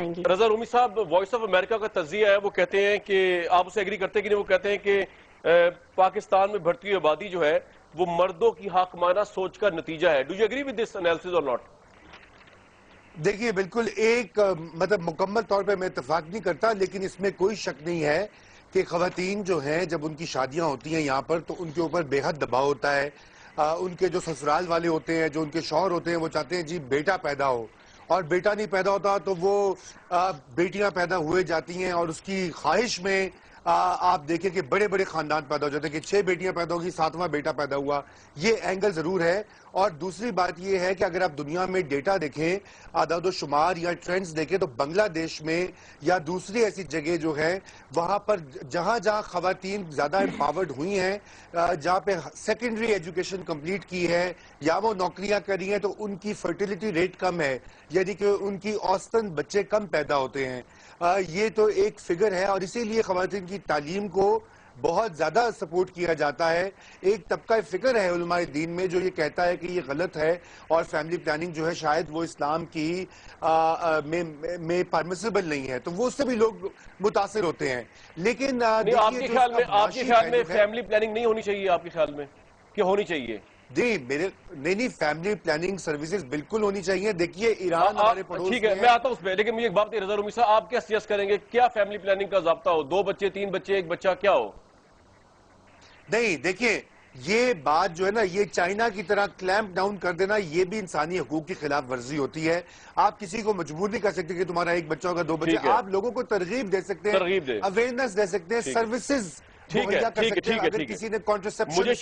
آئیں گی۔ رضا رومی صاحب، وائس آف امریکہ کا تجزیہ ہے، وہ کہتے ہیں کہ آپ اسے ایگری کرتے ہیں کہ نہیں؟ وہ کہتے ہیں کہ پاکستان میں بڑھتی ہوئی آبادی جو ہے وہ مردوں کی حاکمانہ سوچ کا نتیجہ ہے۔ Do you agree with this analysis اور ناٹ؟ دیکھیے بالکل ایک مطلب مکمل طور پہ میں اتفاق نہیں کرتا، لیکن اس میں کوئی شک نہیں ہے کہ خواتین جو ہیں جب ان کی شادیاں ہوتی ہیں یہاں پر تو ان کے اوپر بے حد دباؤ ہوتا ہے۔ ان کے جو سسرال والے ہوتے ہیں، جو ان کے شوہر ہوتے ہیں، وہ چاہتے ہیں جی بیٹا پیدا ہو، اور بیٹا نہیں پیدا ہوتا تو وہ بیٹیاں پیدا ہوئے جاتی ہیں، اور اس کی خواہش میں آپ دیکھیں کہ بڑے بڑے خاندان پیدا ہو جاتے ہیں کہ 6 بیٹیاں پیدا ہوگی، 7واں بیٹا پیدا ہوا۔ یہ اینگل ضرور ہے۔ اور دوسری بات یہ ہے کہ اگر آپ دنیا میں ڈیٹا دیکھیں، اعداد و شمار یا ٹرینڈز دیکھیں، تو بنگلہ دیش میں یا دوسری ایسی جگہ جو ہے وہاں پر جہاں جہاں خواتین زیادہ امپاورڈ ہوئی ہیں، جہاں پہ سیکنڈری ایجوکیشن کمپلیٹ کی ہے یا وہ نوکریاں کری ہیں، تو ان کی فرٹیلیٹی ریٹ کم ہے، یعنی کہ ان کی اوسطاً بچے کم پیدا ہوتے ہیں۔ یہ تو ایک فگر ہے، اور اسی لیے خواتین کی تعلیم کو بہت زیادہ سپورٹ کیا جاتا ہے۔ ایک طبقہ فکر ہے علماء دین میں جو یہ کہتا ہے کہ یہ غلط ہے، اور فیملی پلاننگ جو ہے شاید وہ اسلام کی میں پرمیسیبل نہیں ہے، تو وہ اس سے بھی لوگ متاثر ہوتے ہیں۔ لیکن آپ کے خیال میں ہے فیملی پلاننگ نہیں ہونی چاہیے؟ آپ کے خیال میں کہ ہونی چاہیے؟ نہیں، فیملی پلاننگ سروسز بالکل ہونی چاہیے۔ دیکھیے ایران ہمارے پڑوس ٹھیک ہے، میں آتا ہوں اس پہ، لیکن مجھے ایک بات بتائیے رضا رومی صاحب، آپ کیا سجیسٹ کریں گے؟ کیا فیملی پلاننگ کا ضابطہ ہو؟ 2 بچے، 3 بچے، 1 بچہ، کیا ہو؟ نہیں، دیکھیے یہ بات جو ہے نا، یہ چائنا کی طرح کلیمپ ڈاؤن کر دینا، یہ بھی انسانی حقوق کی خلاف ورزی ہوتی ہے۔ آپ کسی کو مجبور نہیں کر سکتے کہ تمہارا 1 بچہ ہوگا، 2 بچے۔ آپ لوگوں کو ترغیب دے سکتے ہیں، ترغیب دے، اویئرنس دے سکتے ہیں، سروسز مہیا کر سکتے ہیں۔ اگر کسی نے کانٹرسپشن